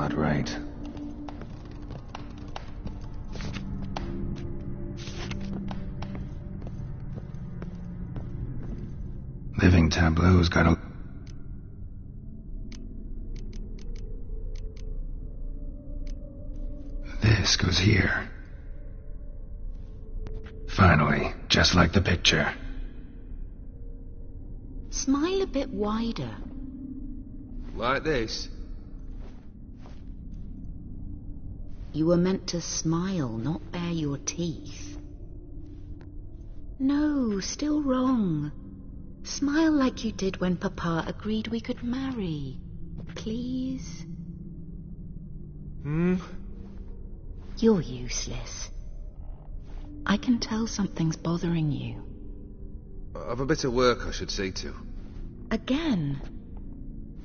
not right. Living tableau's got a... This goes here. Finally, just like the picture. Smile a bit wider. Like this? You were meant to smile, not bare your teeth. No, still wrong. Smile like you did when Papa agreed we could marry. Please? You're useless. I can tell something's bothering you. I've a bit of work I should see to. Again?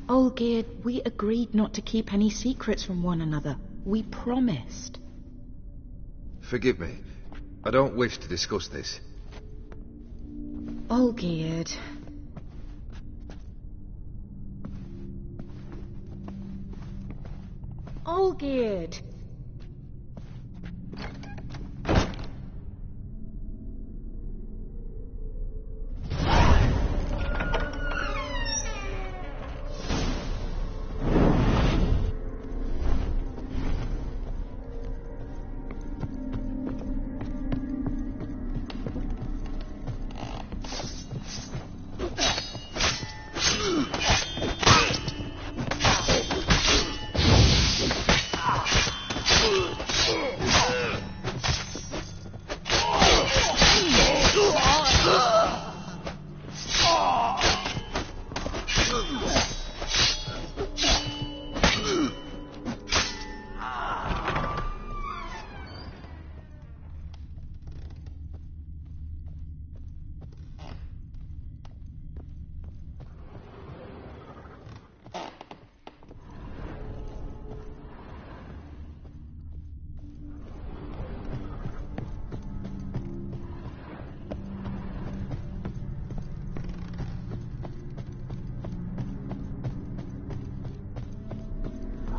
Olgierd, we agreed not to keep any secrets from one another. We promised. Forgive me. I don't wish to discuss this. Olgierd. Olgierd!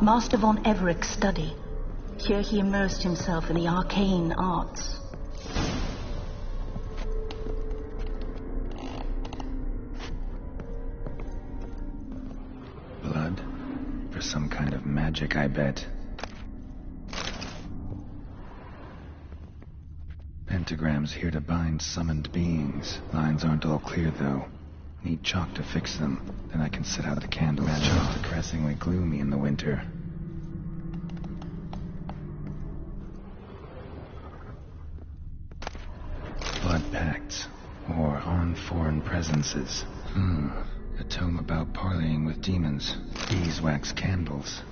Master von Everett's study. Here he immersed himself in the arcane arts. Blood? For some kind of magic, I bet. Pentagrams here to bind summoned beings. Lines aren't all clear, though. Need chalk to fix them. Then I can set out the candle. It's depressingly gloomy in the winter. Blood pacts. Or on foreign presences. A tome about parleying with demons. Beeswax candles.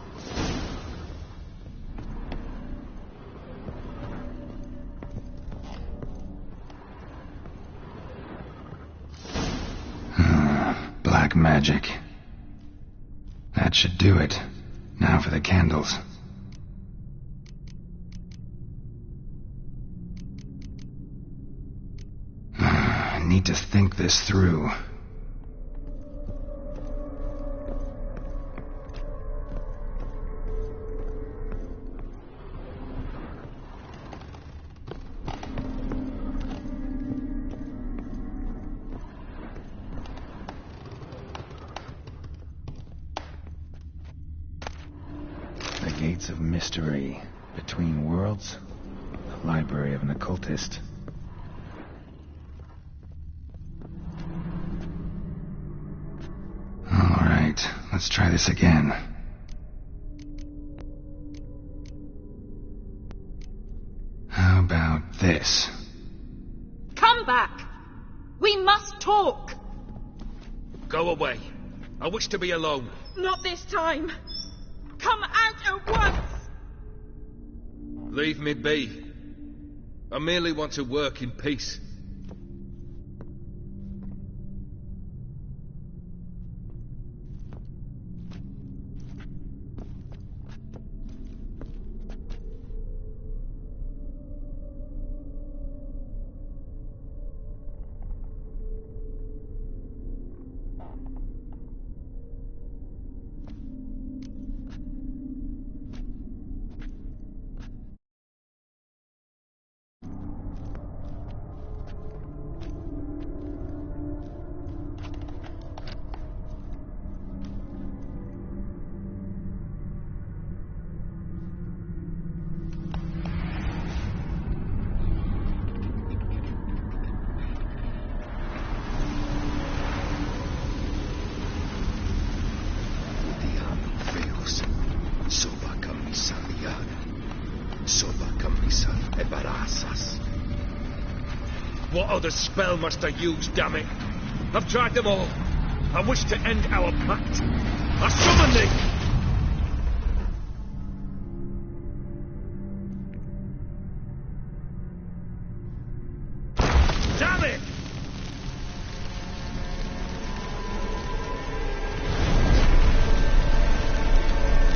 Black magic. That should do it. Now for the candles. I need to think this through. The gates of mystery. Between worlds. The library of an occultist. All right, let's try this again. How about this? Come back! We must talk! Go away. I wish to be alone. Not this time! Come out at once! Leave me be. I merely want to work in peace. Soba camisa e barasas. What other spell must I use, damn it? I've tried them all. I wish to end our pact. I summon thee! Damn it!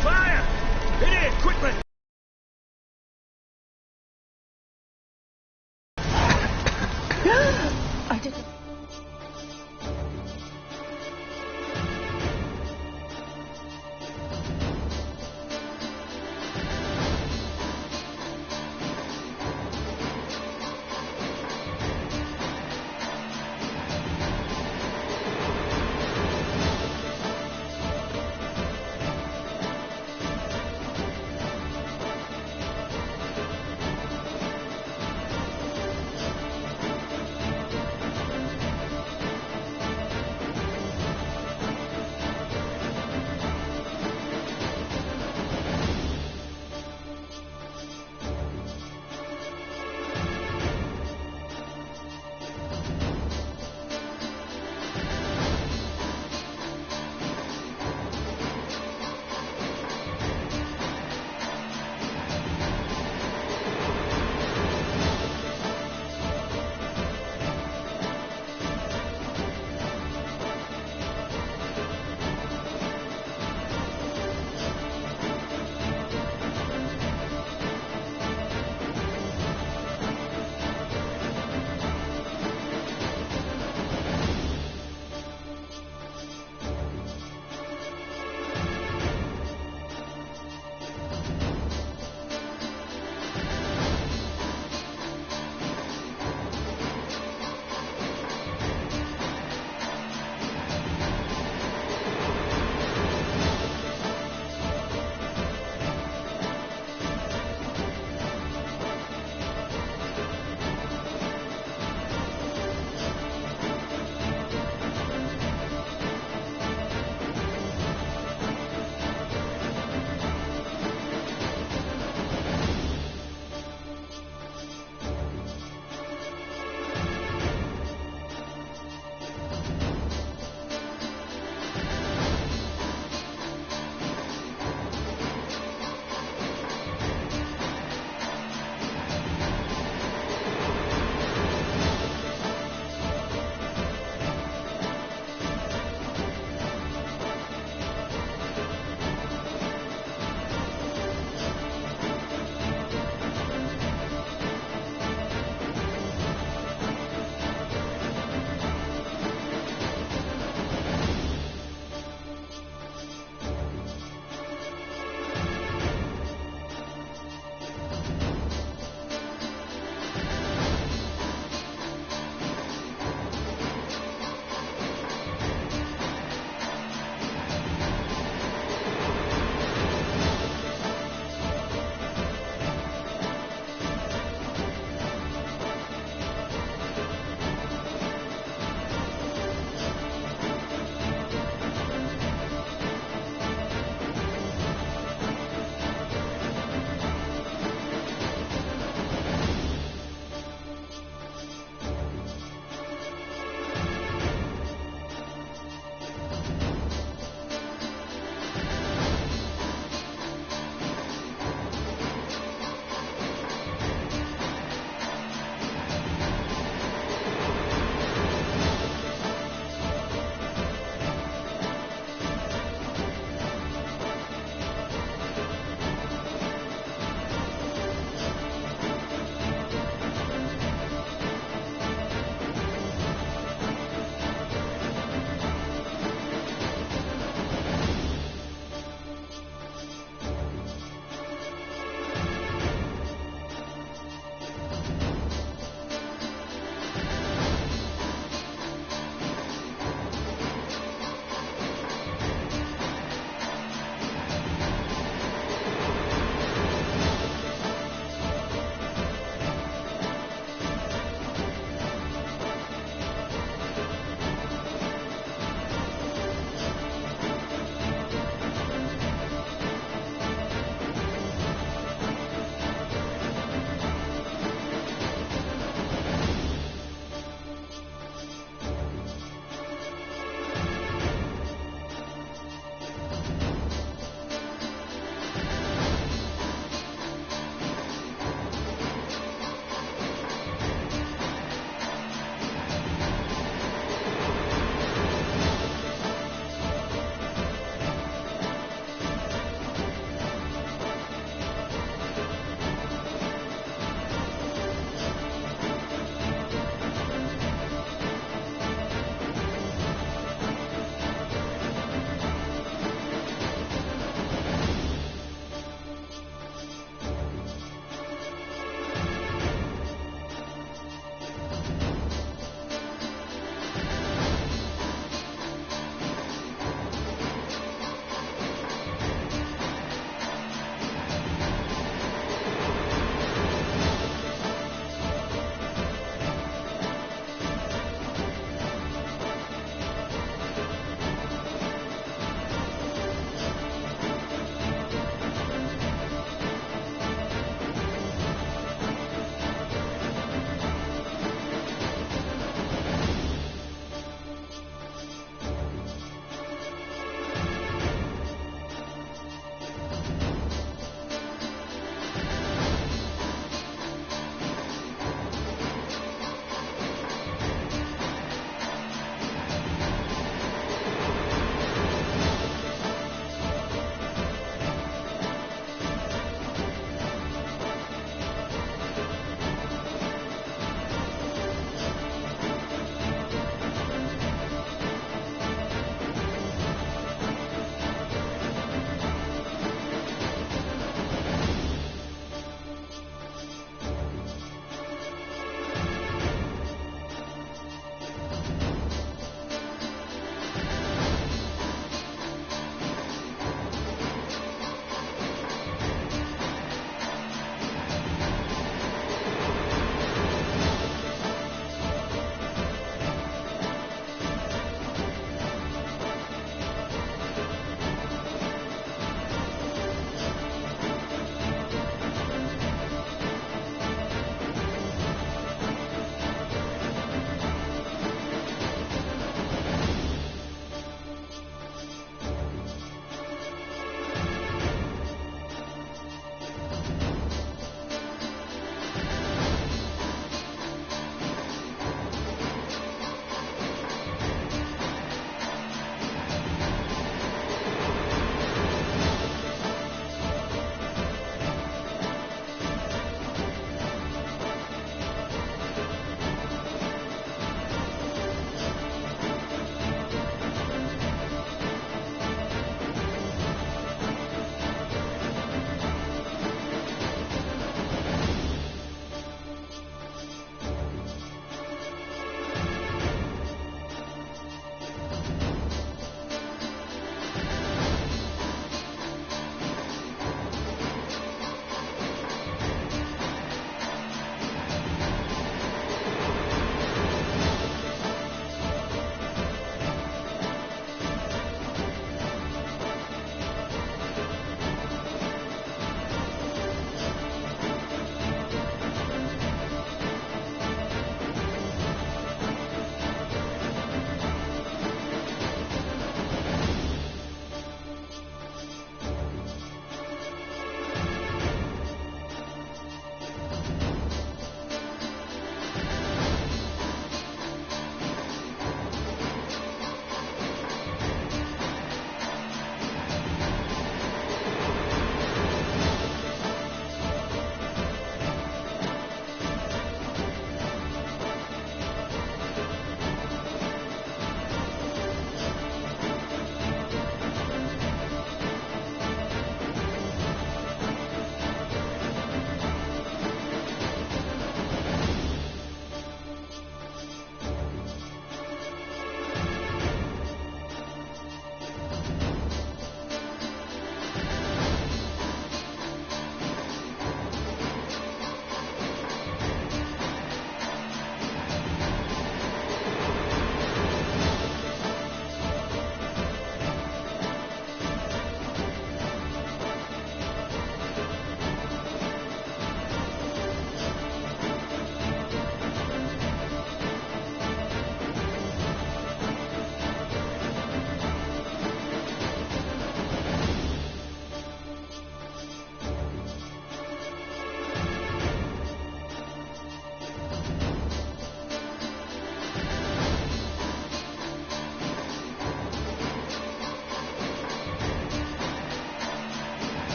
Fire! In here, quickly! I didn't...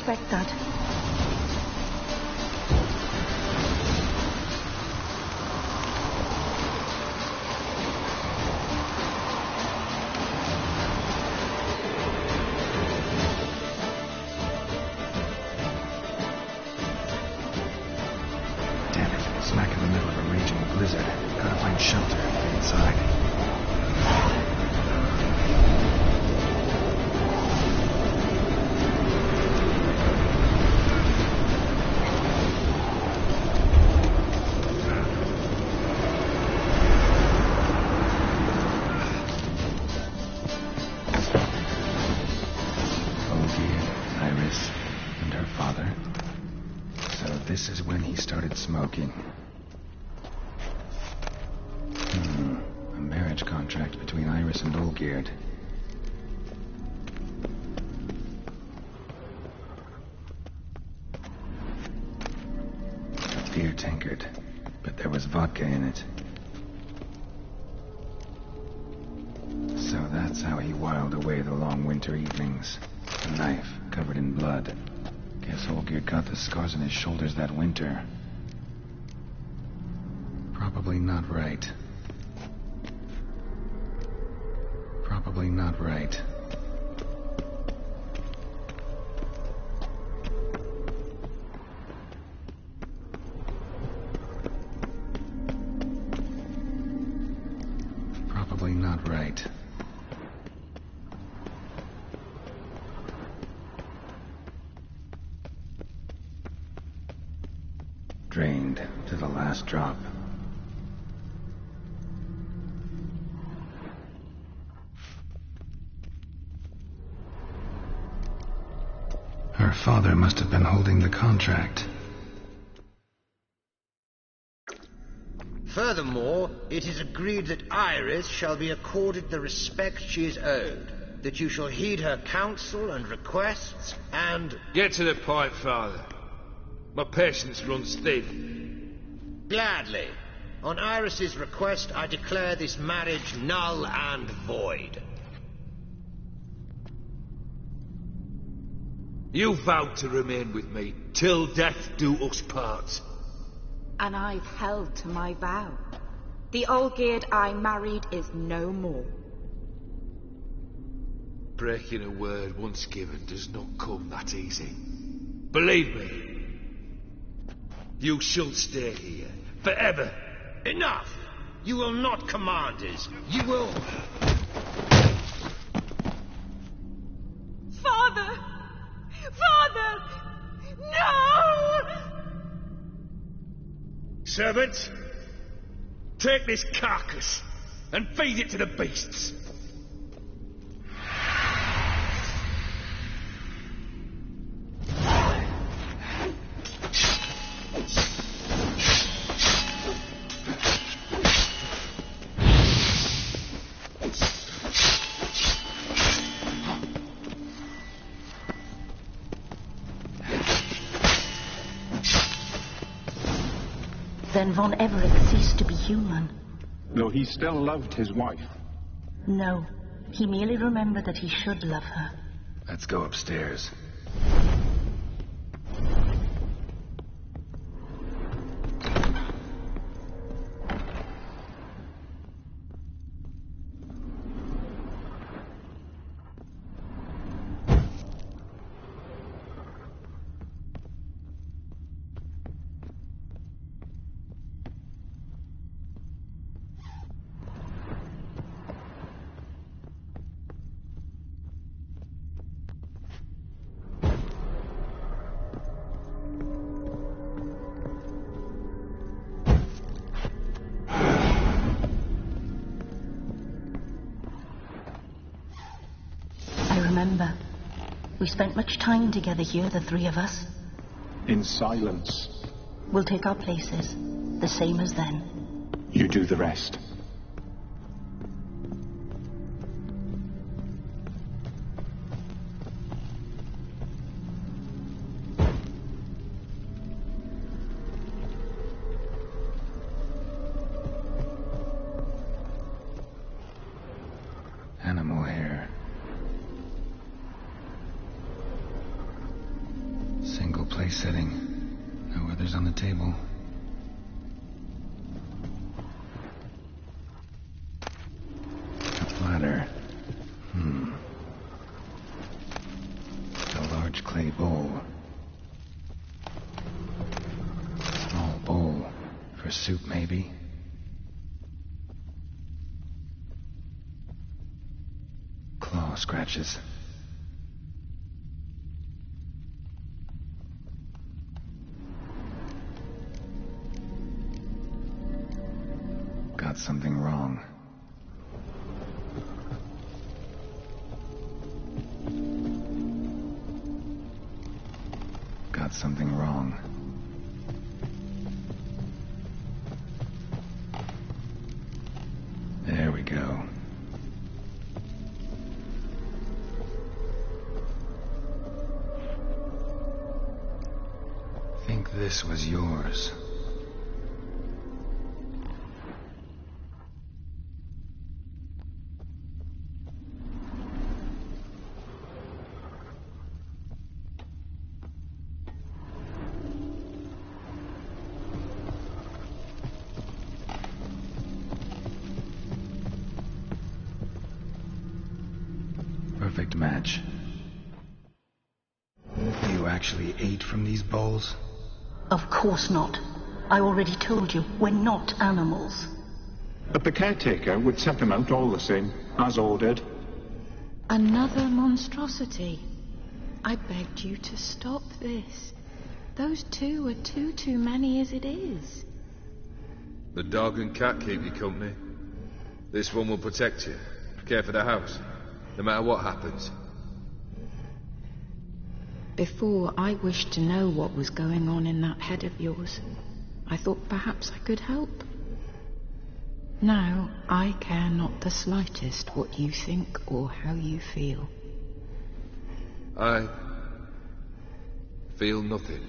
expect that. Damn it, smack in the middle of a raging blizzard. Gotta find shelter and get inside. Iris, and her father. So this is when he started smoking. A marriage contract between Iris and Olgierd. A beer tankard, but there was vodka in it. So that's how he whiled away the long winter evenings. A knife covered in blood. Guess Olgierd got the scars on his shoulders that winter. Probably not right. Probably not right. Probably not right. Drained to the last drop. Her father must have been holding the contract. Furthermore, it is agreed that Iris shall be accorded the respect she is owed, that you shall heed her counsel and requests, and... Get to the point, Father. My patience runs thin. Gladly. On Iris's request, I declare this marriage null and void. You vowed to remain with me, till death do us part. And I've held to my vow. The Olgierd I married is no more. Breaking a word once given does not come that easy. Believe me. You shall stay here, forever. Enough! You will not command us. You will... Father! Father! No! Servant, take this carcass and feed it to the beasts. Then Von Everett ceased to be human. Though he still loved his wife. No, he merely remembered that he should love her. Let's go upstairs. Remember, we spent much time together here, the three of us. In silence. We'll take our places, the same as then. You do the rest. Animal hair. place setting. No others on the table. A platter. A large clay bowl. Small bowl. For soup, maybe? Claw scratches. Got something wrong. Got something wrong. There we go. Think this was yours. Perfect match. You actually ate from these bowls? Of course not. I already told you, we're not animals. But the caretaker would set them out all the same, as ordered. Another monstrosity. I begged you to stop this. Those two are too many as it is. The dog and cat keep you company. This one will protect you, care for the house, no matter what happens. Before, I wished to know what was going on in that head of yours. I thought perhaps I could help. Now, I care not the slightest what you think or how you feel. I feel nothing.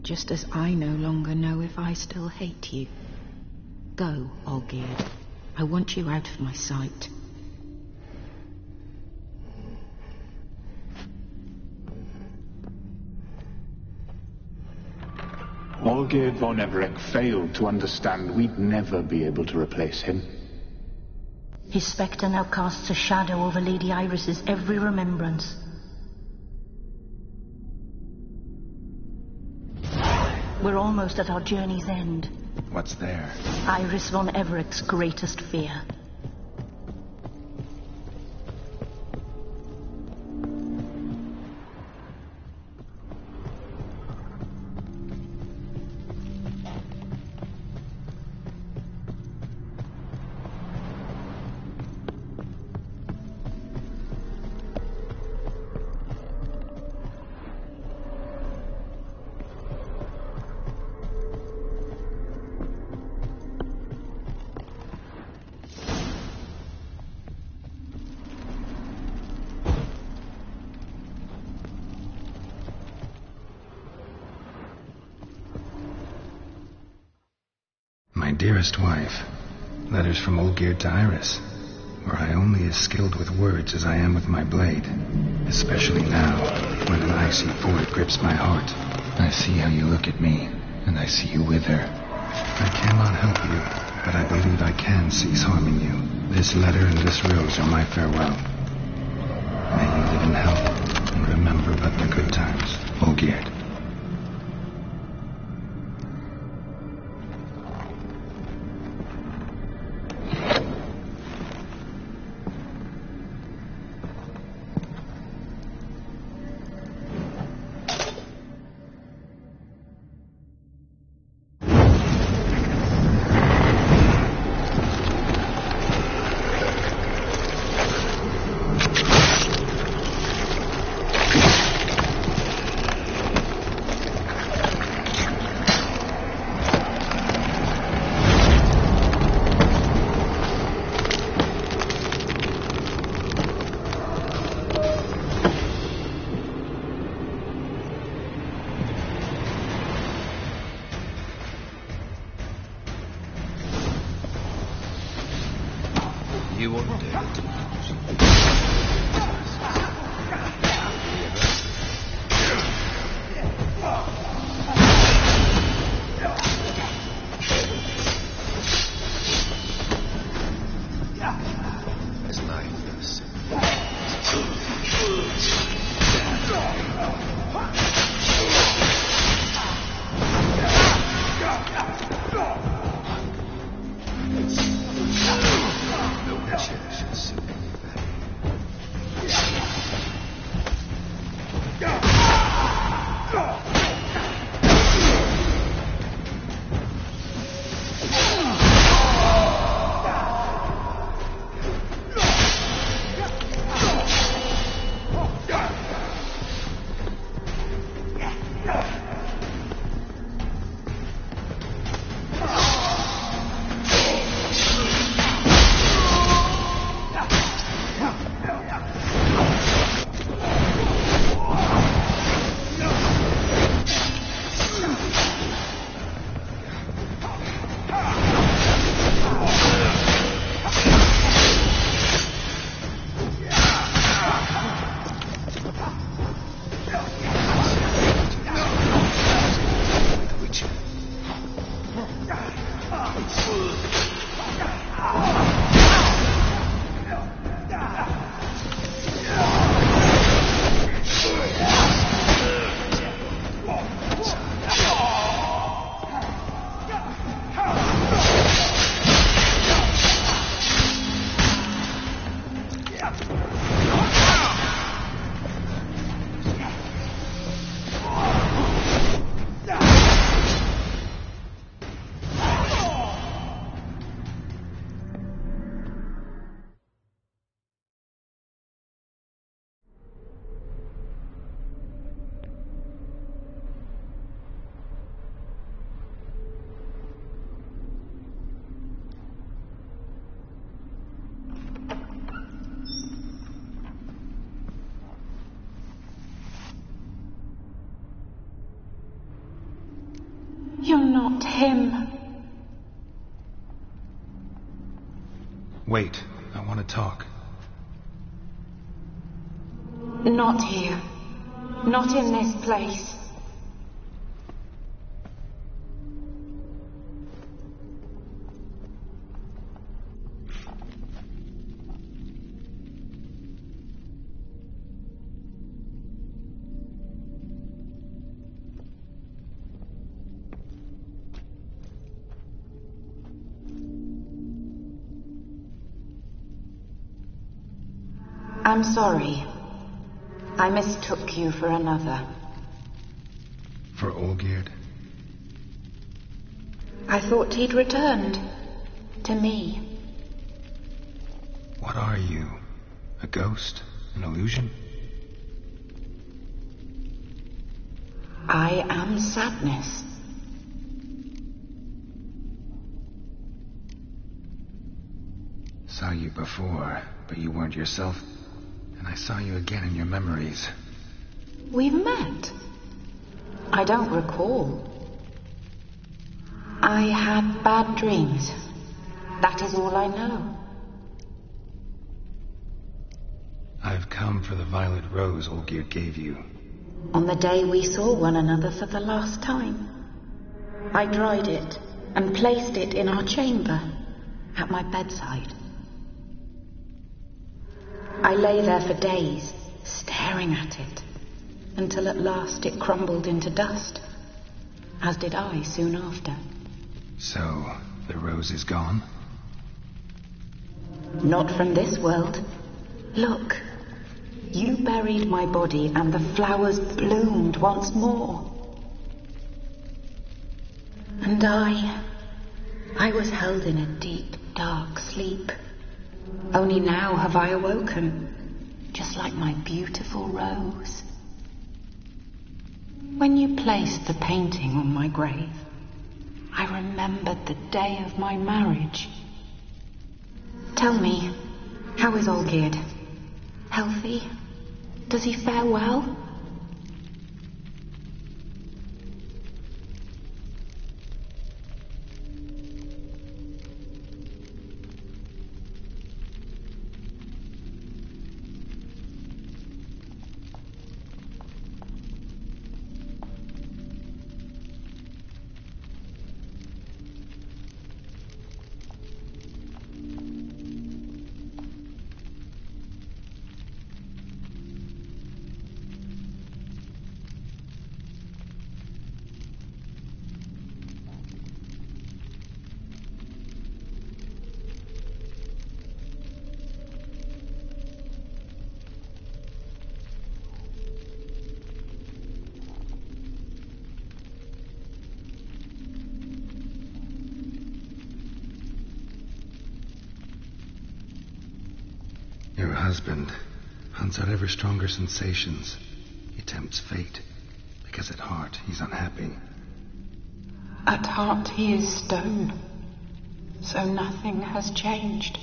Just as I no longer know if I still hate you. Go, Olgierd. I want you out of my sight. Olgierd von Everec failed to understand we'd never be able to replace him. His spectre now casts a shadow over Lady Iris's every remembrance. We're almost at our journey's end. What's there? Iris von Everec's greatest fear. My dearest wife, letters from Olgierd to Iris. Were I only as skilled with words as I am with my blade, especially now, when an icy void grips my heart. I see how you look at me, and I see you wither. I cannot help you, but I believe I can cease harming you. This letter and this rose are my farewell. May you live in health, and remember but the good times. Olgierd. You undead. not him. Wait, I want to talk. Not here. Not in this place. I'm sorry. I mistook you for another. For Olgierd? I thought he'd returned. To me. What are you? A ghost? An illusion? I am sadness. Saw you before, but you weren't yourself. And I saw you again in your memories. We've met. I don't recall. I had bad dreams. That is all I know. I've come for the violet rose Olgierd gave you. On the day we saw one another for the last time, I dried it and placed it in our chamber at my bedside. I lay there for days, staring at it, until at last it crumbled into dust, as did I soon after. So, the rose is gone? Not from this world. Look, you buried my body and the flowers bloomed once more. And I was held in a deep, dark sleep. Only now have I awoken, just like my beautiful rose. When you placed the painting on my grave, I remembered the day of my marriage. Tell me, how is Olgierd? Healthy? Does he fare well? Your husband hunts out ever stronger sensations. He tempts fate, because at heart he's unhappy. At heart he is stone, so nothing has changed.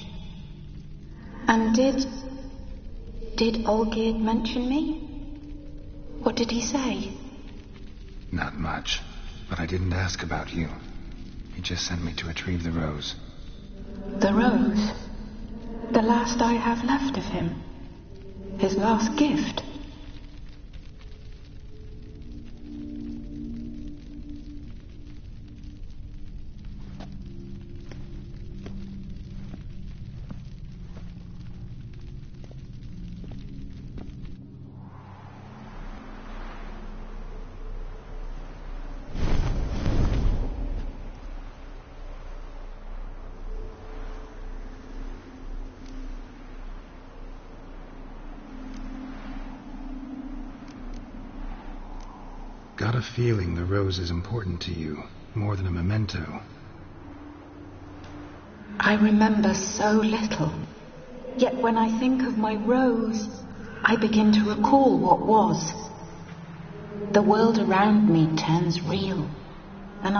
And did Olgierd mention me? What did he say? Not much, but I didn't ask about you. He just sent me to retrieve the rose. The rose? The last I have left of him. His last gift. Got a feeling the rose is important to you, more than a memento. I remember so little. Yet when I think of my rose, I begin to recall what was. The world around me turns real, and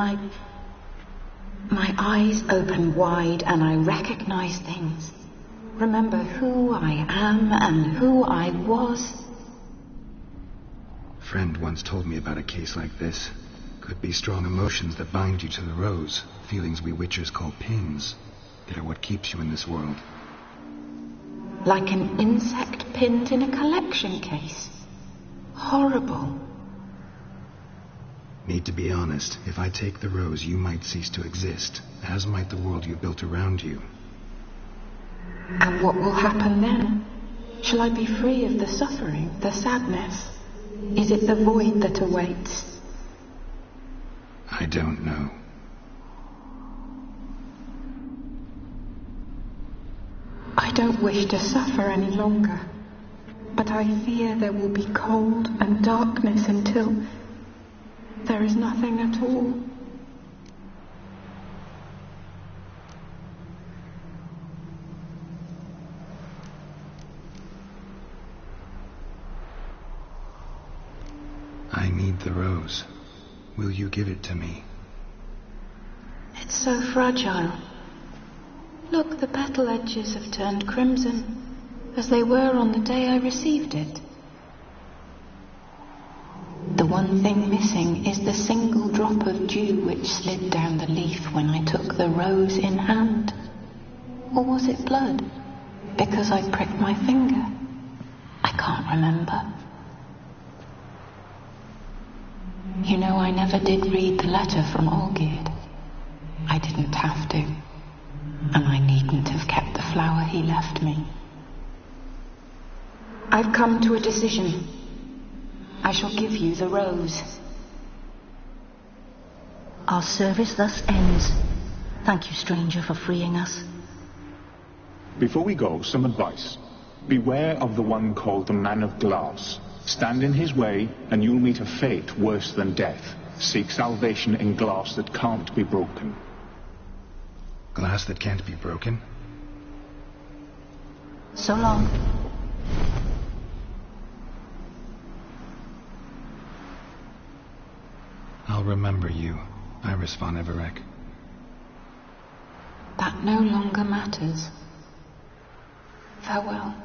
my eyes open wide and I recognize things. Remember who I am and who I was. A friend once told me about a case like this. Could be strong emotions that bind you to the rose. Feelings we witchers call pins. They're what keeps you in this world. Like an insect pinned in a collection case. Horrible. Need to be honest. If I take the rose, you might cease to exist, as might the world you built around you. And what will happen then? Shall I be free of the suffering, the sadness? Is it the void that awaits? I don't know. I don't wish to suffer any longer, but I fear there will be cold and darkness until there is nothing at all. I need the rose. Will you give it to me? It's so fragile. Look, the petal edges have turned crimson, as they were on the day I received it. The one thing missing is the single drop of dew which slid down the leaf when I took the rose in hand. Or was it blood? Because I pricked my finger. I can't remember. You know, I never did read the letter from Olgierd. I didn't have to. And I needn't have kept the flower he left me. I've come to a decision. I shall give you the rose. Our service thus ends. Thank you, stranger, for freeing us. Before we go, some advice. Beware of the one called the Man of Glass. Stand in his way, and you'll meet a fate worse than death. Seek salvation in glass that can't be broken. Glass that can't be broken? So long. I'll remember you, Iris von Everec. That no longer matters. Farewell.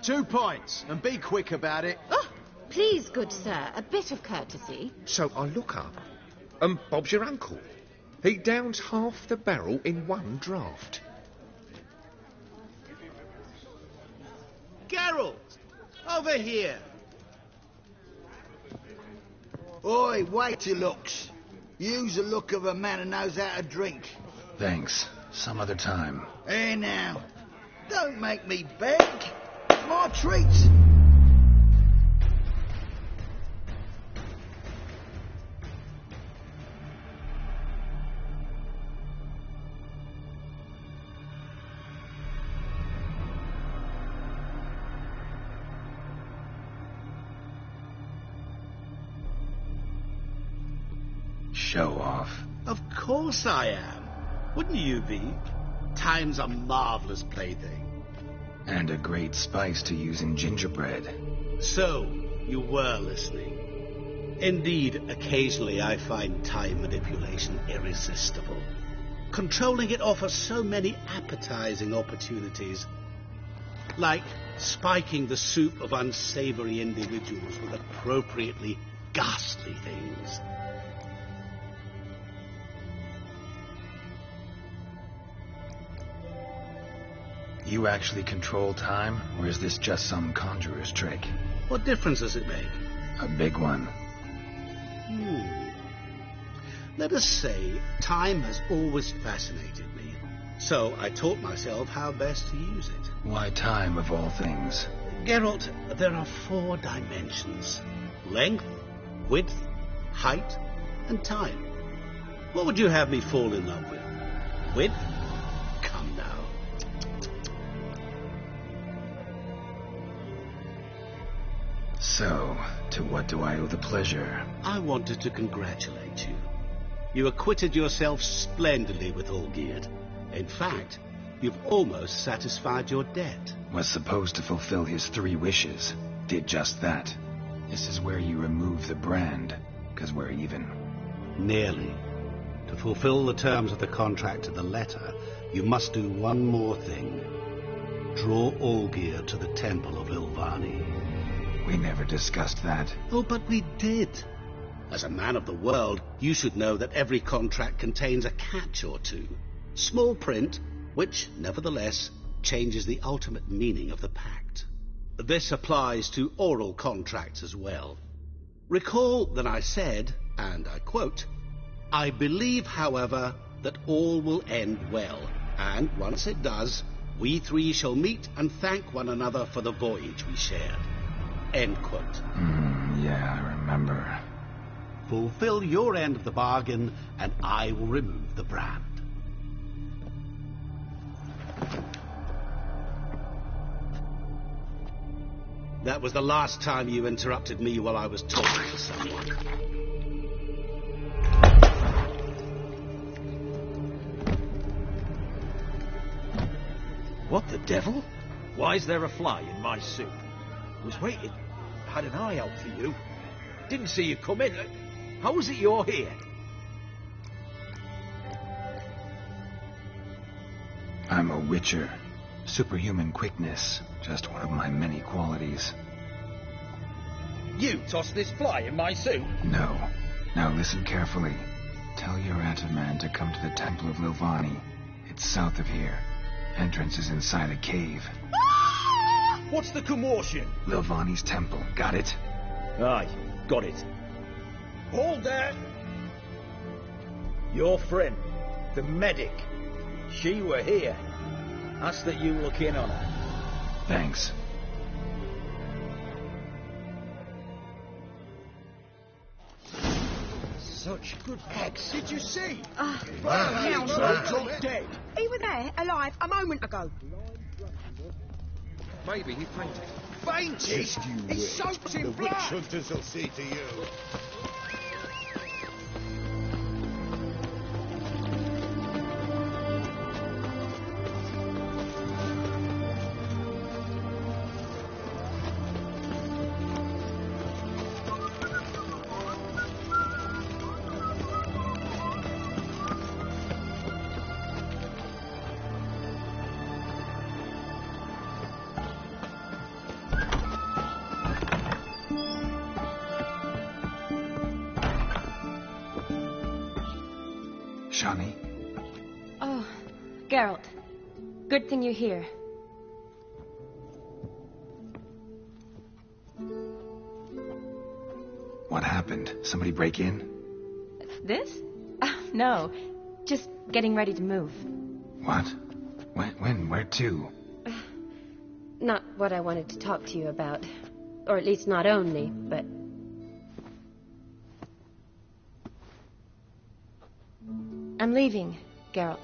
2 points, and be quick about it. Oh, please, good sir, a bit of courtesy. So I look up, and Bob's your uncle. He downs half the barrel in one draught. Geralt! Over here! Oi, wait your looks. Use the look of a man who knows how to drink. Thanks. Some other time. Here now. Don't make me beg. My treat. Show off. Of course I am. Wouldn't you be? Time's a marvellous plaything. And a great spice to use in gingerbread. So, you were listening. Indeed, occasionally I find time manipulation irresistible. Controlling it offers so many appetizing opportunities. Like spiking the soup of unsavory individuals with appropriately ghastly things. You actually control time, or is this just some conjurer's trick? What difference does it make? A big one. Let us say time has always fascinated me, so I taught myself how best to use it. Why time, of all things? Geralt, there are 4 dimensions. Length, width, height, and time. What would you have me fall in love with? Width? Come now. So, to what do I owe the pleasure? I wanted to congratulate you. You acquitted yourself splendidly with Olgierd. In fact, you've almost satisfied your debt. Was supposed to fulfill his 3 wishes. Did just that. This is where you remove the brand, 'cause we're even. Nearly. To fulfill the terms of the contract to the letter, you must do one more thing. Draw Olgierd to the Temple of Lilvani. We never discussed that. Oh, but we did. As a man of the world, you should know that every contract contains a catch or two. Small print, which, nevertheless, changes the ultimate meaning of the pact. This applies to oral contracts as well. Recall that I said, and I quote, "I believe, however, that all will end well, and once it does, we 3 shall meet and thank one another for the voyage we shared." End quote. Yeah, I remember. Fulfill your end of the bargain, and I will remove the brand. That was the last time you interrupted me while I was talking to someone. What the devil? Why is there a fly in my soup? I was waiting. I had an eye out for you. Didn't see you come in. How is it you're here? I'm a witcher. Superhuman quickness. Just one of my many qualities. You tossed this fly in my soup? No. Now listen carefully. Tell your Ataman to come to the Temple of Lilvani. It's south of here. Entrance is inside a cave. What's the commotion? Lilvani's temple. Got it? Aye, got it. Hold there! Your friend, the medic. She were here. Ask that you look in on her. Thanks. Such good eggs. Did you see? Dead. He was there, alive, a moment ago. Maybe he fainted. Fainted? He's soaked in blood. The witch hunters will see to you. Shani? Oh, Geralt. Good thing you're here. What happened? Somebody break in? This? No. Just getting ready to move. What? When? Where to? Not what I wanted to talk to you about. Or at least not only, but... I'm leaving, Geralt.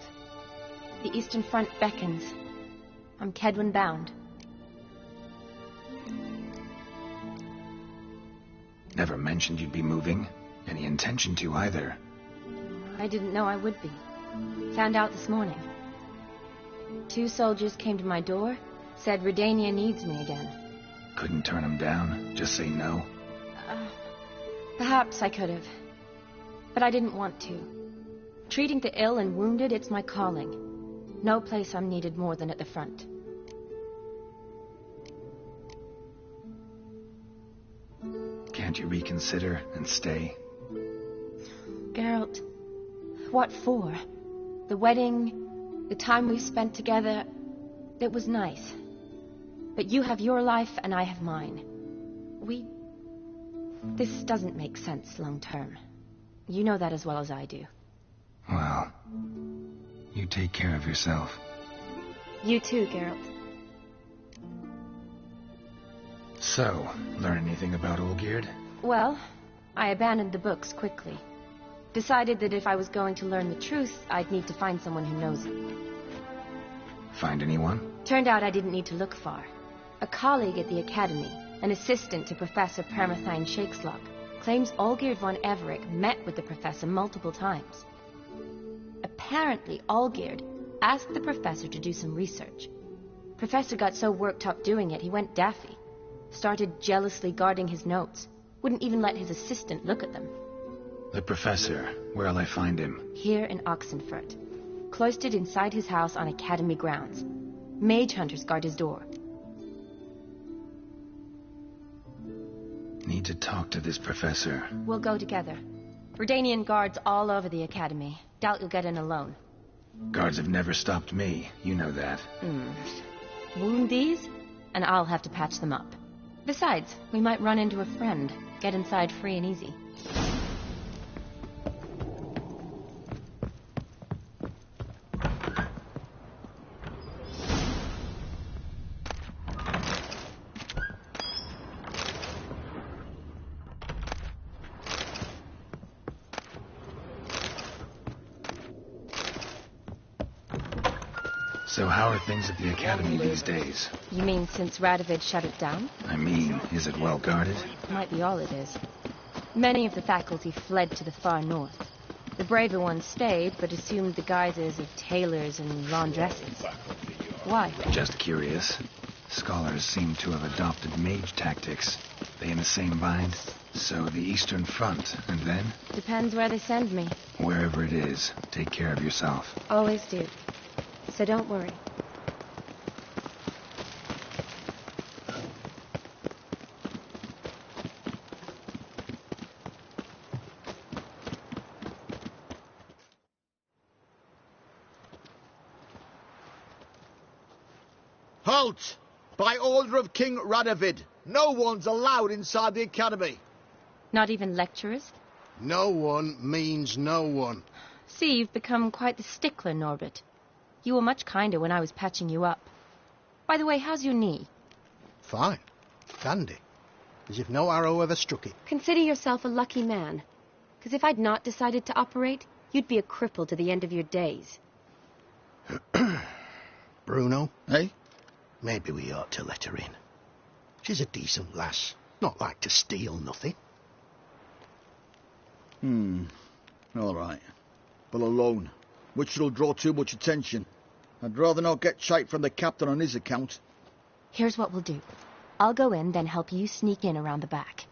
The Eastern Front beckons. I'm Kedwin bound. Never mentioned you'd be moving. Any intention to either. I didn't know I would be. Found out this morning. 2 soldiers came to my door, said Redania needs me again. Couldn't turn them down? Just say no? Perhaps I could have. But I didn't want to. Treating the ill and wounded, it's my calling. No place I'm needed more than at the front. Can't you reconsider and stay? Geralt, what for? The wedding, the time we spent together, it was nice. But you have your life and I have mine. This doesn't make sense long term. You know that as well as I do. Well, you take care of yourself. You too, Geralt. So, learn anything about Olgierd? Well, I abandoned the books quickly. Decided that if I was going to learn the truth, I'd need to find someone who knows it. Find anyone? Turned out I didn't need to look far. A colleague at the Academy, an assistant to Professor Permathine Shakeslock, claims Olgierd von Everec met with the professor multiple times. Apparently, Olgierd asked the professor to do some research. Professor got so worked up doing it, he went daffy. Started jealously guarding his notes. Wouldn't even let his assistant look at them. The professor, where'll I find him? Here in Oxenfurt. Cloistered inside his house on Academy grounds. Mage hunters guard his door. Need to talk to this professor. We'll go together. Redanian guards all over the Academy. Doubt you'll get in alone. Guards have never stopped me. You know that. Wound these, and I'll have to patch them up. Besides, we might run into a friend. Get inside free and easy. So how are things at the Academy these days? You mean since Radovid shut it down? I mean, is it well guarded? Might be all it is. Many of the faculty fled to the far north. The braver ones stayed, but assumed the guises of tailors and laundresses. Why? Just curious. Scholars seem to have adopted mage tactics. They in the same bind? So the Eastern Front, and then? Depends where they send me. Wherever it is, take care of yourself. Always do. So don't worry. Halt! By order of King Radovid, no one's allowed inside the Academy. Not even lecturers? No one means no one. See, you've become quite the stickler, Norbert. You were much kinder when I was patching you up. By the way, how's your knee? Fine. Dandy. As if no arrow ever struck it. Consider yourself a lucky man. Because if I'd not decided to operate, you'd be a cripple to the end of your days. Bruno? Eh? Maybe we ought to let her in. She's a decent lass. Not like to steal nothing. All right. But alone. Which will draw too much attention. I'd rather not get shite from the captain on his account. Here's what we'll do. I'll go in, then help you sneak in around the back.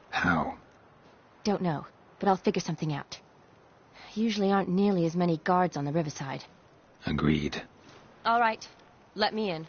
How? Don't know, but I'll figure something out. Usually aren't nearly as many guards on the riverside. Agreed. All right. Let me in.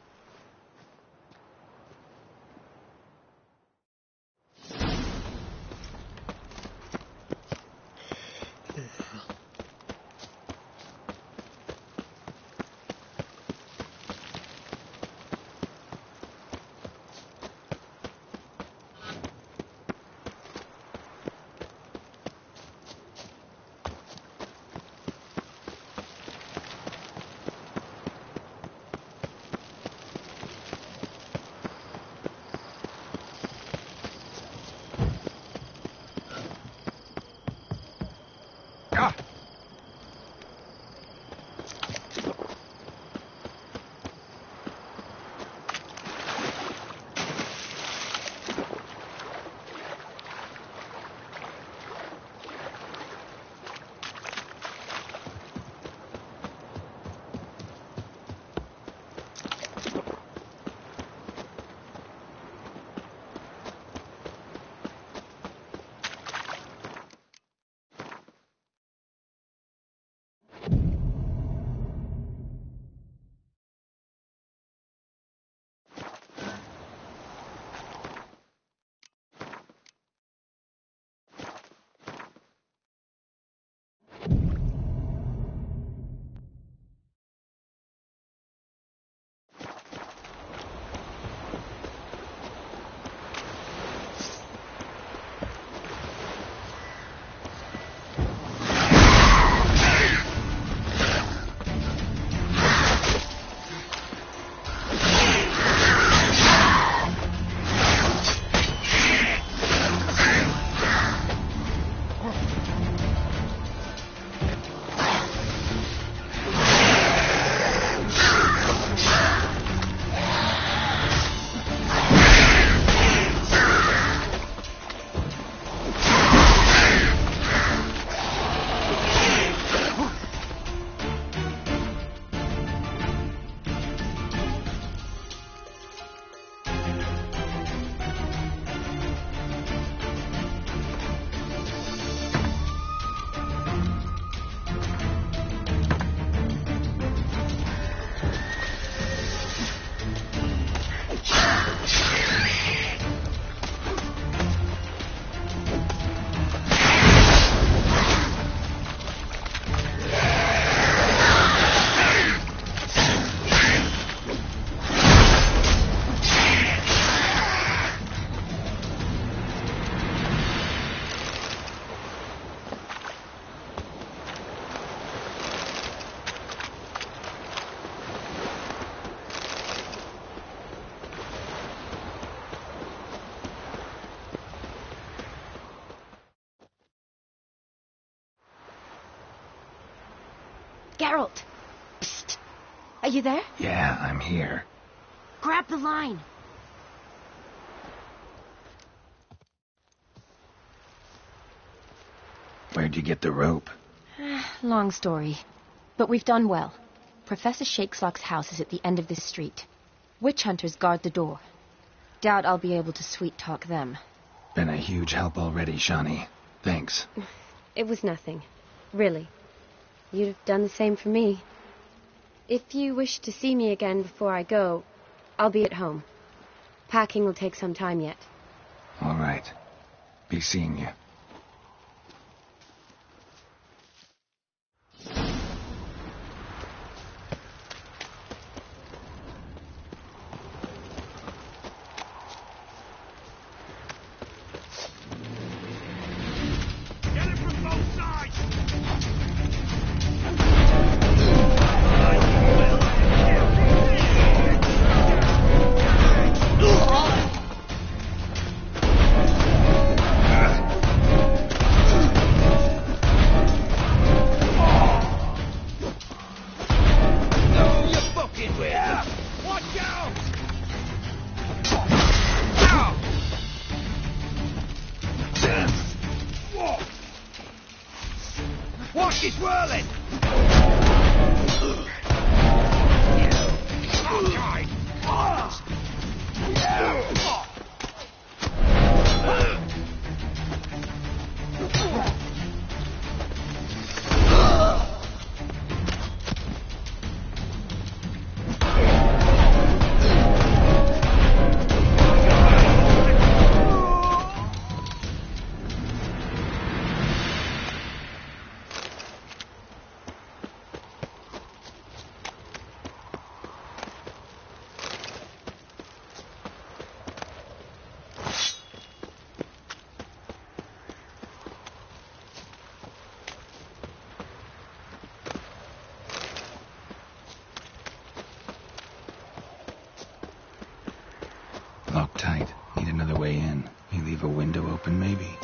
Geralt! Psst! Are you there? Yeah, I'm here. Grab the line! Where'd you get the rope? Long story. But we've done well. Professor Shakeslock's house is at the end of this street. Witch hunters guard the door. Doubt I'll be able to sweet-talk them. Been a huge help already, Shawnee. Thanks. It was nothing. Really. You'd have done the same for me. If you wish to see me again before I go, I'll be at home. Packing will take some time yet. All right. Be seeing you. Watch it whirling! Locked tight. Need another way in. You leave a window open, maybe?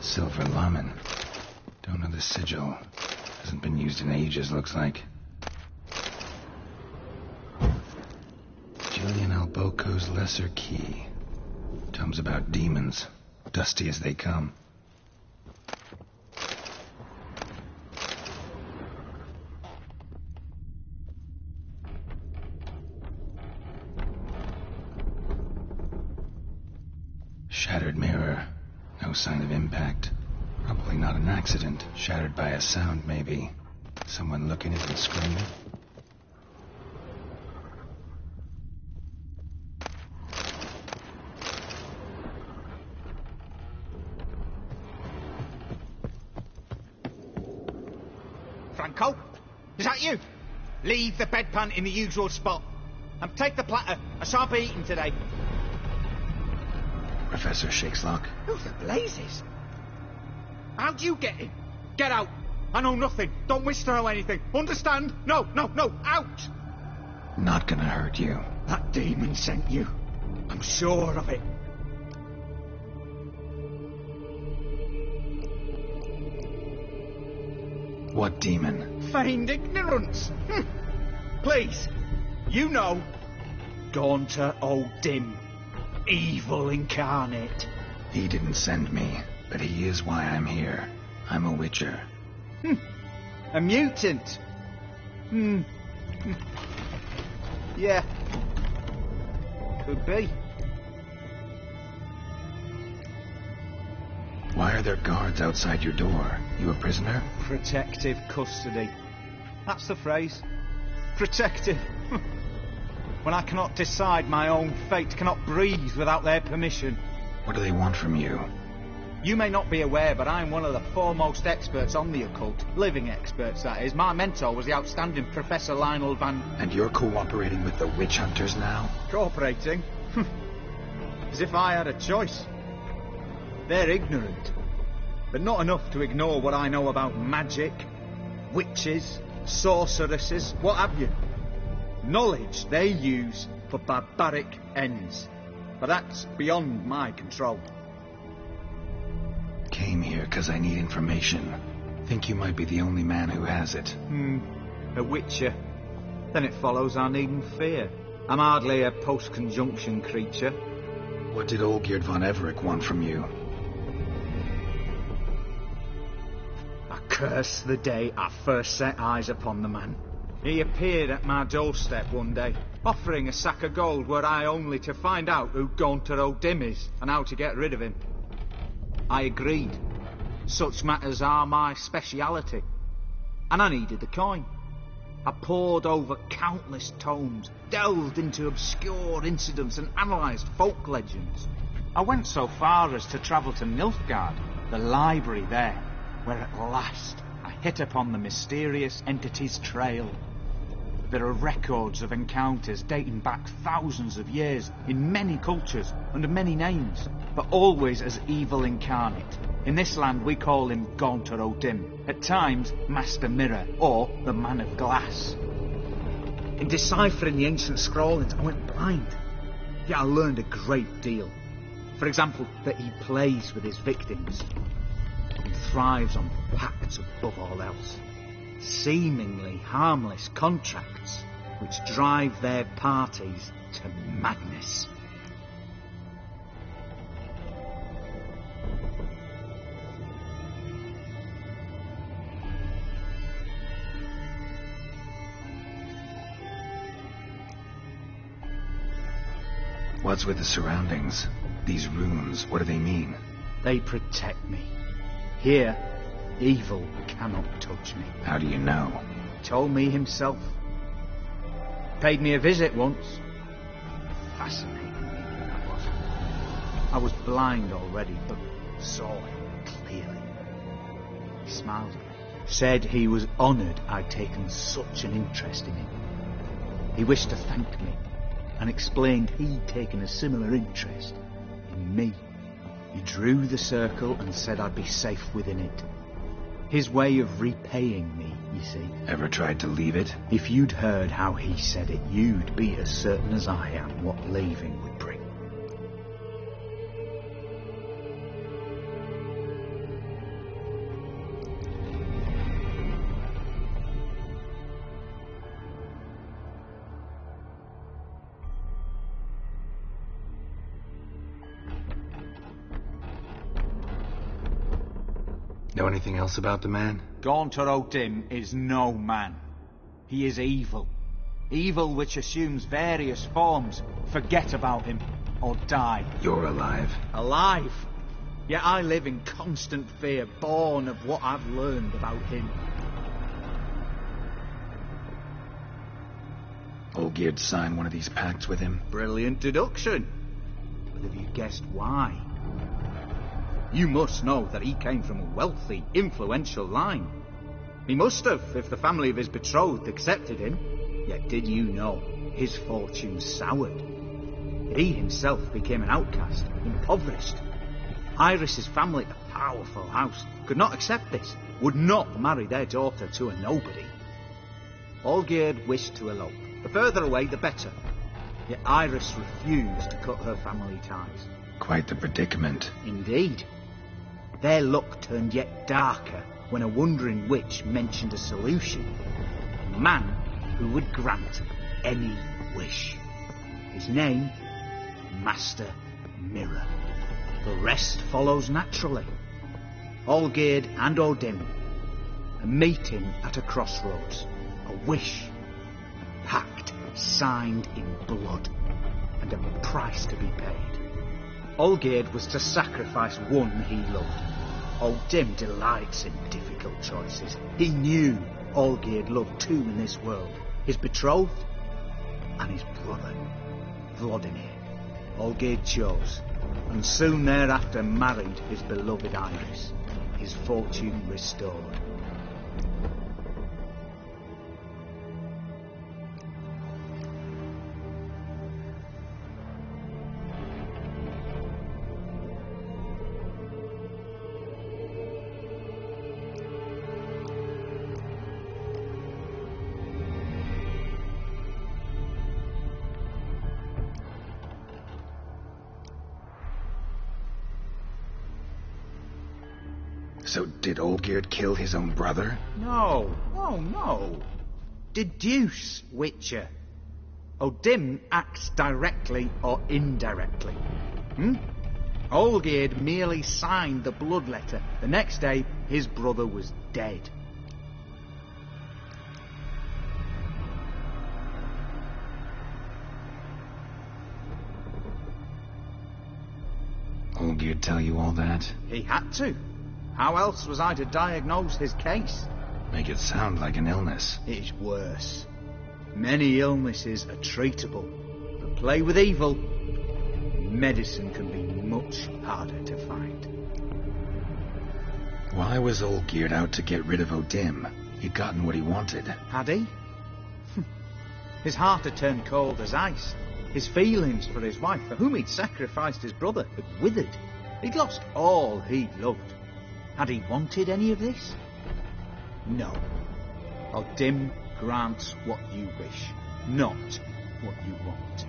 Silver Laman. Don't know the sigil. Hasn't been used in ages, looks like. Julian Alboco's Lesser Key. Tomes about demons. Dusty as they come. Shattered mirror. No sign of impact. Probably not an accident. Shattered by a sound, maybe. Someone looking at it and screaming. Franco? Is that you? Leave the bedpan in the usual spot. And take the platter. I shan't be eating today. Professor Shakeslock? Who the blazes? How'd you get in? Get out. I know nothing. Don't wish to know anything. Understand? No, out! Not gonna hurt you. That demon sent you. I'm sure of it. What demon? Feigned ignorance. Please, you know. Gaunter O'Dim. Evil incarnate. He didn't send me, but he is why I'm here. I'm a witcher. A mutant. Yeah. Could be. Why are there guards outside your door? You a prisoner? Protective custody. That's the phrase. Protective. When I cannot decide my own fate, cannot breathe without their permission. What do they want from you? You may not be aware, but I'm one of the foremost experts on the occult. Living experts, that is. My mentor was the outstanding Professor Lionel Van... And you're cooperating with the witch hunters now? Cooperating? As if I had a choice. They're ignorant, but not enough to ignore what I know about magic, witches, sorceresses, what have you. Knowledge they use for barbaric ends. But that's beyond my control. Came here because I need information. Think you might be the only man who has it. A witcher. Then it follows I needn't fear. I'm hardly a post-conjunction creature. What did Olgierd von Everec want from you? I curse the day I first set eyes upon the man. He appeared at my doorstep one day, offering a sack of gold were I only to find out who Gaunter O'Dim is and how to get rid of him. I agreed. Such matters are my speciality. And I needed the coin. I pored over countless tomes, delved into obscure incidents and analysed folk legends. I went so far as to travel to Nilfgaard, the library there, where at last I hit upon the mysterious entity's trail. There are records of encounters dating back thousands of years in many cultures under many names, but always as evil incarnate. In this land we call him Gaunter O'Dim, at times Master Mirror or the Man of Glass. In deciphering the ancient scrollings I went blind, yet I learned a great deal. For example, that he plays with his victims and thrives on pacts above all else. Seemingly harmless contracts which drive their parties to madness. What's with the surroundings? These runes, what do they mean? They protect me. Here, evil cannot touch me. How do you know? Told me himself. Paid me a visit once. Fascinating me, that was. I was blind already, but saw him clearly. He smiled at me. Said he was honoured I'd taken such an interest in him. He wished to thank me, and explained he'd taken a similar interest in me. He drew the circle and said I'd be safe within it. His way of repaying me, you see. Ever tried to leave it? If you'd heard how he said it, you'd be as certain as I am what leaving would bring. Know anything else about the man? Gaunter O'Dim is no man. He is evil. Evil which assumes various forms. Forget about him, or die. You're alive. Alive? Yet I live in constant fear, born of what I've learned about him. Olgierd signed one of these pacts with him? Brilliant deduction. But have you guessed why? You must know that he came from a wealthy, influential line. He must have, if the family of his betrothed accepted him. Yet did you know his fortune soured? He himself became an outcast, impoverished. Iris's family, a powerful house, could not accept this, would not marry their daughter to a nobody. Olgierd wished to elope. The further away, the better. Yet Iris refused to cut her family ties. Quite the predicament. Indeed. Their luck turned yet darker when a wandering witch mentioned a solution. A man who would grant any wish. His name, Master Mirror. The rest follows naturally. Olgierd and Odin, a meeting at a crossroads, a wish, a pact signed in blood, and a price to be paid. Olgierd was to sacrifice one he loved. Odin delights in difficult choices. He knew Olgierd loved two in this world, his betrothed and his brother, Vladimir. Olgierd chose, and soon thereafter married his beloved Iris, his fortune restored. So did Olgierd kill his own brother? No. Deduce, Witcher. Odin acts directly or indirectly. Olgierd merely signed the blood letter. The next day, his brother was dead. Olgierd tell you all that? He had to. How else was I to diagnose his case? Make it sound like an illness. It's worse. Many illnesses are treatable, but play with evil, medicine can be much harder to find. Why was Olgierd out to get rid of Odin? He'd gotten what he wanted. Had he? His heart had turned cold as ice. His feelings for his wife, for whom he'd sacrificed his brother, had withered. He'd lost all he'd loved. Had he wanted any of this? No. Odin grants what you wish, not what you want.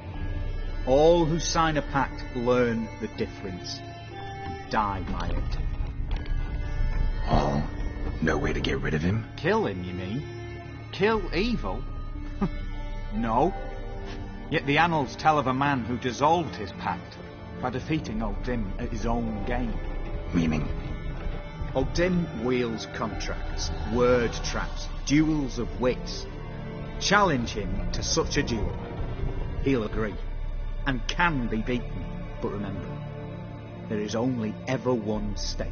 All who sign a pact learn the difference and die by it. All? No way to get rid of him? Kill him, you mean? Kill evil? No. Yet the annals tell of a man who dissolved his pact by defeating Odin at his own game. Meaning? Odin wields contracts, word traps, duels of wits. Challenge him to such a duel. He'll agree, and can be beaten. But remember, there is only ever one stake.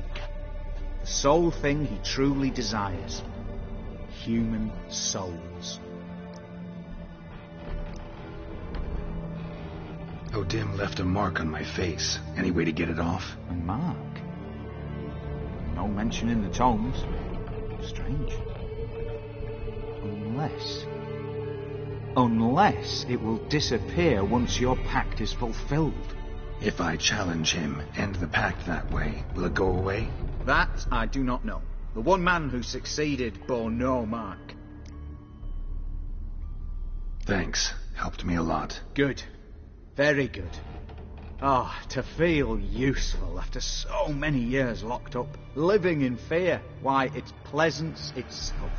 The sole thing he truly desires. Human souls. Odin left a mark on my face. Any way to get it off? A mark? No mention in the tomes. Strange. Unless it will disappear once your pact is fulfilled. If I challenge him, end the pact that way, will it go away? That I do not know. The one man who succeeded bore no mark. Thanks. Helped me a lot. Good. Very good. To feel useful after so many years locked up, living in fear. Why, it's pleasance itself.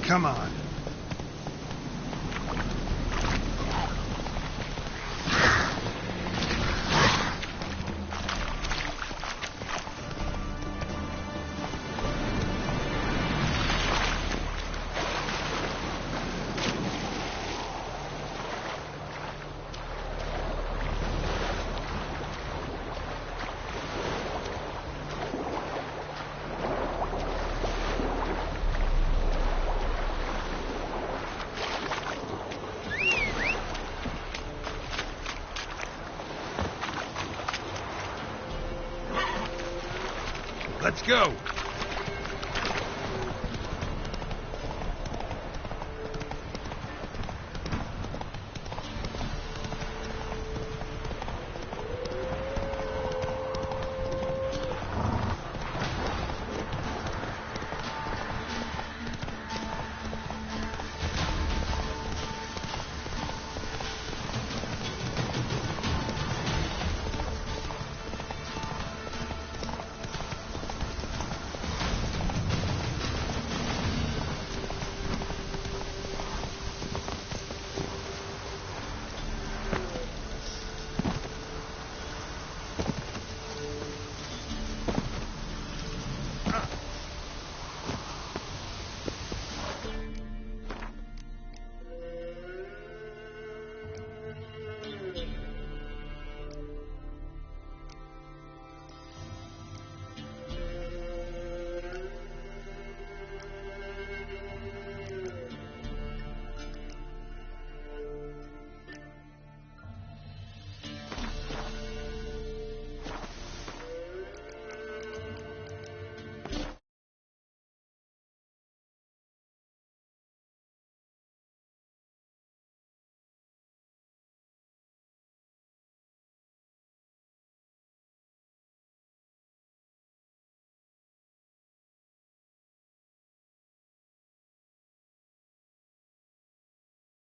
Come on. Let's go!